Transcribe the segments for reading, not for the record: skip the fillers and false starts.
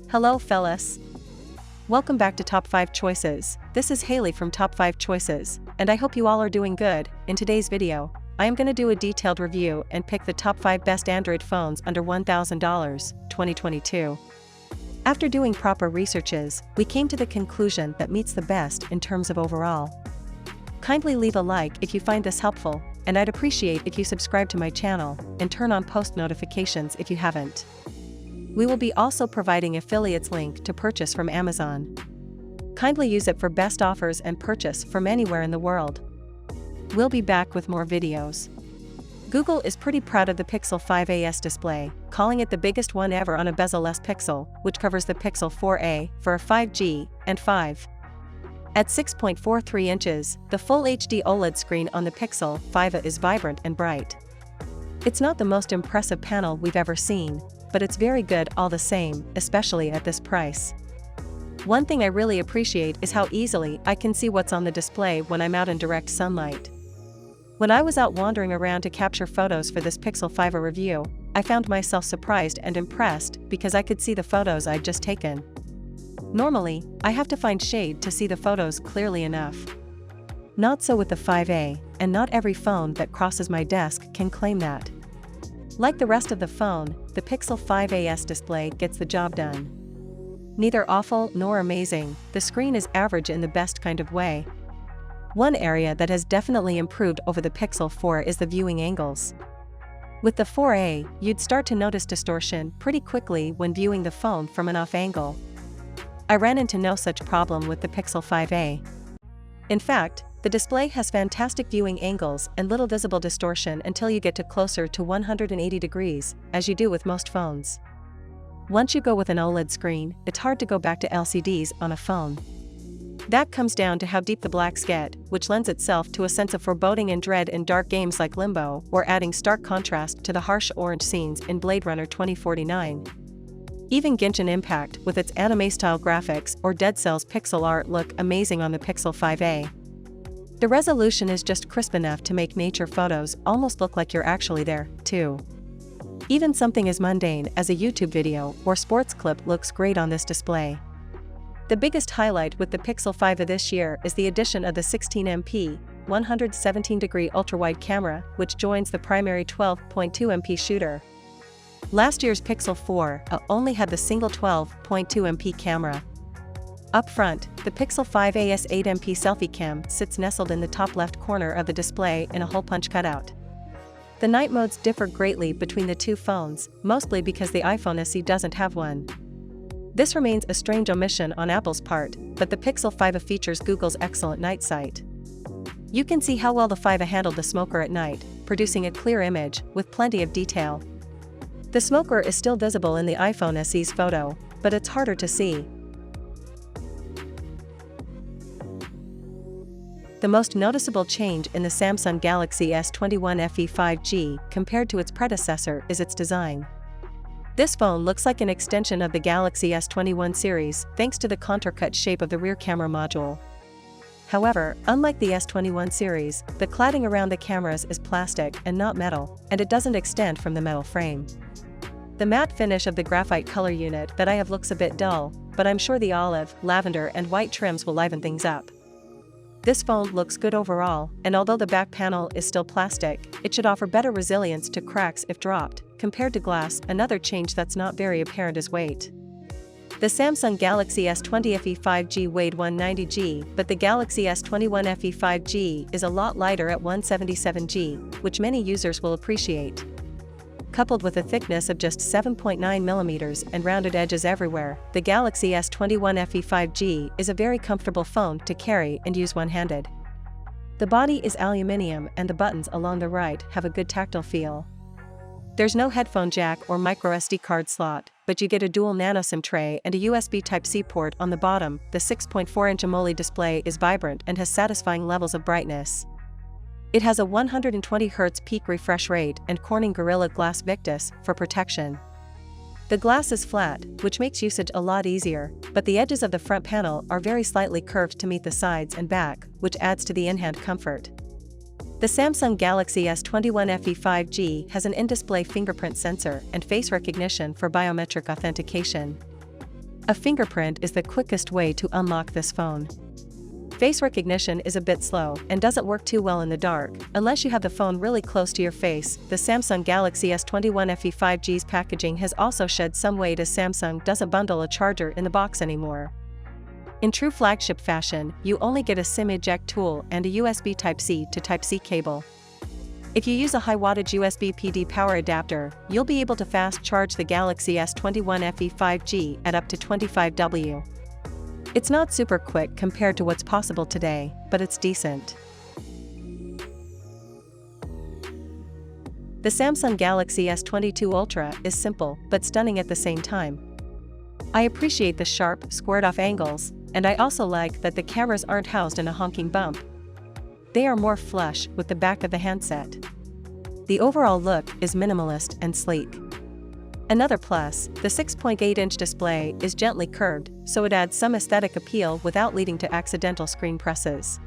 Hello fellas. Welcome back to Top 5 Choices. This is Haley from Top 5 Choices, and I hope you all are doing good. In today's video, I am going to do a detailed review and pick the top 5 best Android phones under $1,000, 2022. After doing proper researches, we came to the conclusion that meets the best in terms of overall. Kindly leave a like if you find this helpful, and I'd appreciate if you subscribe to my channel and turn on post notifications if you haven't. We will be also providing affiliates link to purchase from Amazon. Kindly use it for best offers and purchase from anywhere in the world. We'll be back with more videos. Google is pretty proud of the Pixel 5a display, calling it the biggest one ever on a bezel-less Pixel, which covers the Pixel 4a for a 5G and 5. At 6.43 inches, the Full HD OLED screen on the Pixel 5a is vibrant and bright. It's not the most impressive panel we've ever seen, but it's very good all the same, especially at this price. One thing I really appreciate is how easily I can see what's on the display when I'm out in direct sunlight. When I was out wandering around to capture photos for this Pixel 5a review, I found myself surprised and impressed because I could see the photos I'd just taken. Normally, I have to find shade to see the photos clearly enough. Not so with the 5a, and not every phone that crosses my desk can claim that. Like the rest of the phone, the Pixel 5a display gets the job done. Neither awful nor amazing, the screen is average in the best kind of way. One area that has definitely improved over the Pixel 4 is the viewing angles. With the 4a, you'd start to notice distortion pretty quickly when viewing the phone from an off angle. I ran into no such problem with the Pixel 5a. In fact, the display has fantastic viewing angles and little visible distortion until you get to closer to 180 degrees, as you do with most phones. Once you go with an OLED screen, it's hard to go back to LCDs on a phone. That comes down to how deep the blacks get, which lends itself to a sense of foreboding and dread in dark games like Limbo, or adding stark contrast to the harsh orange scenes in Blade Runner 2049. Even Genshin Impact, with its anime-style graphics, or Dead Cells pixel art look amazing on the Pixel 5a. The resolution is just crisp enough to make nature photos almost look like you're actually there, too. Even something as mundane as a YouTube video or sports clip looks great on this display. The biggest highlight with the Pixel 5a this year is the addition of the 16MP, 117-degree ultra-wide camera, which joins the primary 12.2MP shooter. Last year's Pixel 4a only had the single 12.2MP camera. Up front, the Pixel 5a's 8MP selfie cam sits nestled in the top left corner of the display in a hole punch cutout. The night modes differ greatly between the two phones, mostly because the iPhone SE doesn't have one. This remains a strange omission on Apple's part, but the Pixel 5a features Google's excellent night sight. You can see how well the 5a handled the smoker at night, producing a clear image with plenty of detail. The smoker is still visible in the iPhone SE's photo, but it's harder to see. The most noticeable change in the Samsung Galaxy S21 FE 5G compared to its predecessor is its design. This phone looks like an extension of the Galaxy S21 series thanks to the contour-cut shape of the rear camera module. However, unlike the S21 series, the cladding around the cameras is plastic and not metal, and it doesn't extend from the metal frame. The matte finish of the graphite color unit that I have looks a bit dull, but I'm sure the olive, lavender and white trims will liven things up. This phone looks good overall, and although the back panel is still plastic, it should offer better resilience to cracks if dropped, compared to glass. Another change that's not very apparent is weight. The Samsung Galaxy S20 FE 5G weighed 190g, but the Galaxy S21 FE 5G is a lot lighter at 177g, which many users will appreciate. Coupled with a thickness of just 7.9mm and rounded edges everywhere, the Galaxy S21 FE 5G is a very comfortable phone to carry and use one-handed. The body is aluminum and the buttons along the right have a good tactile feel. There's no headphone jack or microSD card slot, but you get a dual nano SIM tray and a USB Type-C port on the bottom. The 6.4-inch AMOLED display is vibrant and has satisfying levels of brightness. It has a 120Hz peak refresh rate and Corning Gorilla Glass Victus for protection. The glass is flat, which makes usage a lot easier, but the edges of the front panel are very slightly curved to meet the sides and back, which adds to the in-hand comfort. The Samsung Galaxy S21 FE 5G has an in-display fingerprint sensor and face recognition for biometric authentication. A fingerprint is the quickest way to unlock this phone. Face recognition is a bit slow and doesn't work too well in the dark, unless you have the phone really close to your face. The Samsung Galaxy S21 FE 5G's packaging has also shed some weight as Samsung doesn't bundle a charger in the box anymore. In true flagship fashion, you only get a SIM eject tool and a USB Type-C to Type-C cable. If you use a high-wattage USB PD power adapter, you'll be able to fast charge the Galaxy S21 FE 5G at up to 25 W. It's not super quick compared to what's possible today, but it's decent. The Samsung Galaxy S22 Ultra is simple but stunning at the same time. I appreciate the sharp, squared-off angles, and I also like that the cameras aren't housed in a honking bump. They are more flush with the back of the handset. The overall look is minimalist and sleek. Another plus, the 6.8-inch display is gently curved, so it adds some aesthetic appeal without leading to accidental screen presses.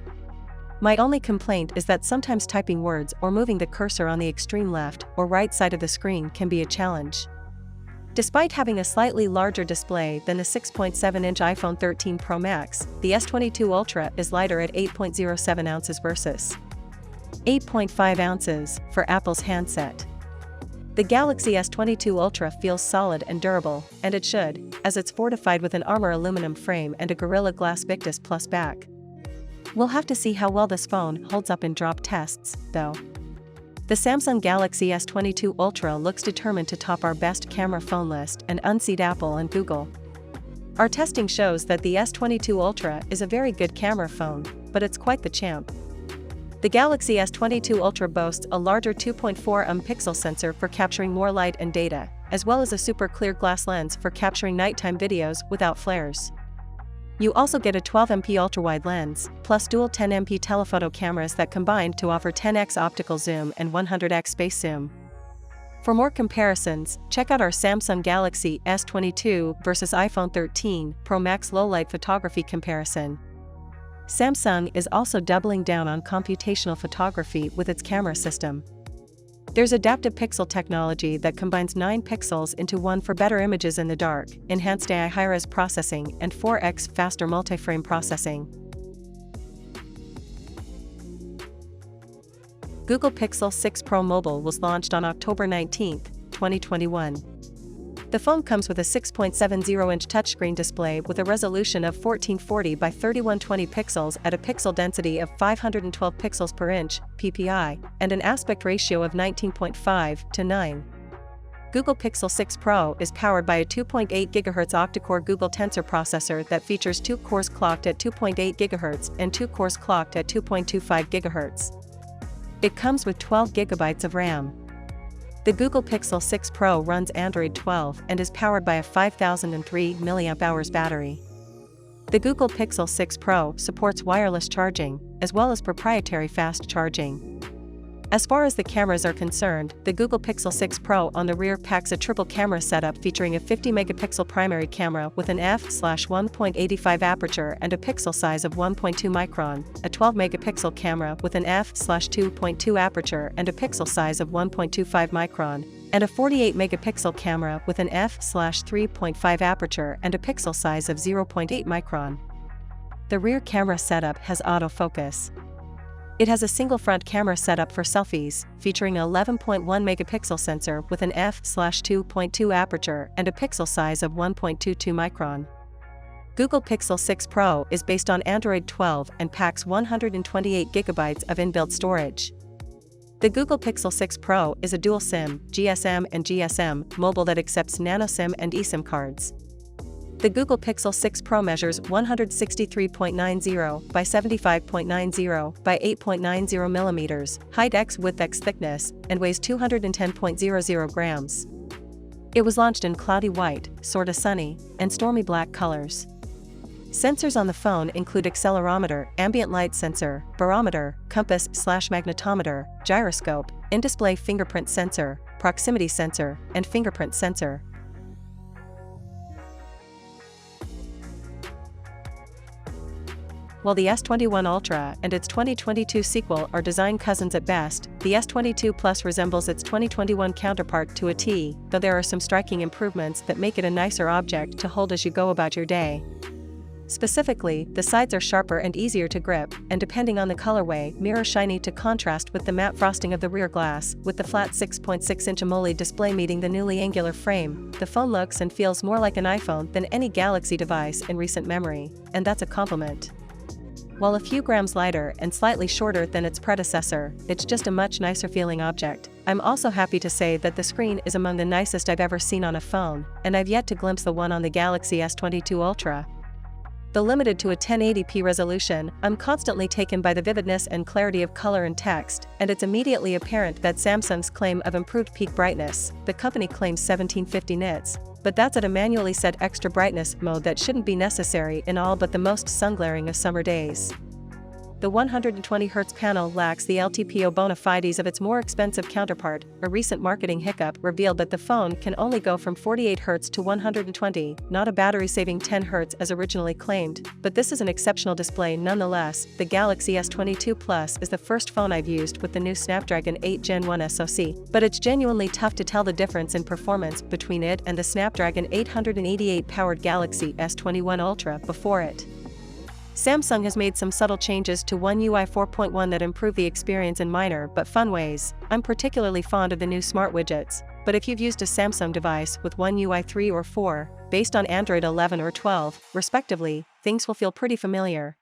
My only complaint is that sometimes typing words or moving the cursor on the extreme left or right side of the screen can be a challenge. Despite having a slightly larger display than the 6.7-inch iPhone 13 Pro Max, the S22 Ultra is lighter at 8.07 ounces versus 8.5 ounces for Apple's handset. The Galaxy S22 Ultra feels solid and durable, and it should, as it's fortified with an Armor aluminum frame and a Gorilla Glass Victus Plus back. We'll have to see how well this phone holds up in drop tests, though. The Samsung Galaxy S22 Ultra looks determined to top our best camera phone list and unseat Apple and Google. Our testing shows that the S22 Ultra is a very good camera phone, but it's quite the champ. The Galaxy S22 Ultra boasts a larger 2.4 pixel sensor for capturing more light and data, as well as a super clear glass lens for capturing nighttime videos without flares. You also get a 12MP ultrawide lens, plus dual 10MP telephoto cameras that combine to offer 10x optical zoom and 100x space zoom. For more comparisons, check out our Samsung Galaxy S22 versus iPhone 13 Pro Max low-light photography comparison. Samsung is also doubling down on computational photography with its camera system. There's adaptive pixel technology that combines 9 pixels into 1 for better images in the dark, enhanced AI high-res processing, and 4x faster multi-frame processing. Google Pixel 6 Pro Mobile was launched on October 19, 2021. The phone comes with a 6.70-inch touchscreen display with a resolution of 1440 by 3120 pixels at a pixel density of 512 pixels per inch, ppi, and an aspect ratio of 19.5:9. Google Pixel 6 Pro is powered by a 2.8 GHz octa-core Google Tensor processor that features 2 cores clocked at 2.8 GHz and 2 cores clocked at 2.25 GHz. It comes with 12 GB of RAM. The Google Pixel 6 Pro runs Android 12 and is powered by a 5003 mAh battery. The Google Pixel 6 Pro supports wireless charging, as well as proprietary fast charging. As far as the cameras are concerned, the Google Pixel 6 Pro on the rear packs a triple camera setup featuring a 50-megapixel primary camera with an f/1.85 aperture and a pixel size of 1.2 micron, a 12-megapixel camera with an f/2.2 aperture and a pixel size of 1.25 micron, and a 48-megapixel camera with an f/3.5 aperture and a pixel size of 0.8 micron. The rear camera setup has autofocus. It has a single front camera setup for selfies, featuring an 11.1 megapixel sensor with an f/2.2 aperture and a pixel size of 1.22 micron. Google Pixel 6 Pro is based on Android 12 and packs 128 GB of inbuilt storage. The Google Pixel 6 Pro is a dual SIM, GSM and GSM, mobile that accepts nano SIM and eSIM cards. The Google Pixel 6 Pro measures 163.90 by 75.90 by 8.90 millimeters, height x width x thickness, and weighs 210.00 grams. It was launched in cloudy white, sorta sunny, and stormy black colors. Sensors on the phone include accelerometer, ambient light sensor, barometer, compass/magnetometer, gyroscope, in-display fingerprint sensor, proximity sensor, and fingerprint sensor. While the S21 Ultra and its 2022 sequel are design cousins at best, the S22 Plus resembles its 2021 counterpart to a T, though there are some striking improvements that make it a nicer object to hold as you go about your day. Specifically, the sides are sharper and easier to grip, and depending on the colorway, mirror shiny to contrast with the matte frosting of the rear glass, with the flat 6.6-inch AMOLED display meeting the newly angular frame. The phone looks and feels more like an iPhone than any Galaxy device in recent memory, and that's a compliment. While a few grams lighter and slightly shorter than its predecessor, it's just a much nicer feeling object. I'm also happy to say that the screen is among the nicest I've ever seen on a phone, and I've yet to glimpse the one on the Galaxy S22 Ultra. Though limited to a 1080p resolution, I'm constantly taken by the vividness and clarity of color and text, and it's immediately apparent that Samsung's claim of improved peak brightness, the company claims 1750 nits, but that's at a manually set extra brightness mode that shouldn't be necessary in all but the most sun-glaring of summer days. The 120Hz panel lacks the LTPO bona fides of its more expensive counterpart. A recent marketing hiccup revealed that the phone can only go from 48Hz to 120, not a battery-saving 10Hz as originally claimed, but this is an exceptional display nonetheless. The Galaxy S22 Plus is the first phone I've used with the new Snapdragon 8 Gen 1 SoC, but it's genuinely tough to tell the difference in performance between it and the Snapdragon 888-powered Galaxy S21 Ultra before it. Samsung has made some subtle changes to One UI 4.1 that improve the experience in minor but fun ways. I'm particularly fond of the new smart widgets, but if you've used a Samsung device with One UI 3 or 4, based on Android 11 or 12, respectively, things will feel pretty familiar.